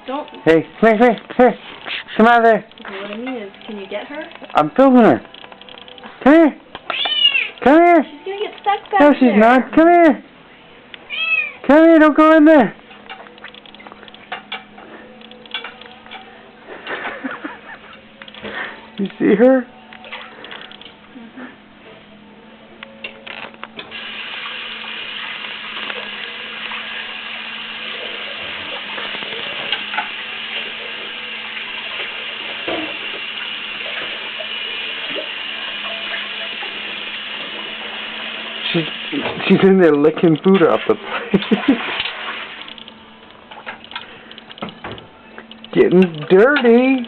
Don't. Hey, come here, come here. Come out of there. Okay, what I mean is, can you get her? I'm filming her. Come here. Come here. She's gonna get stuck back No, she's there. not. Come here. Come here, don't go in there. You see her? She's in there licking food off the plate. Getting dirty.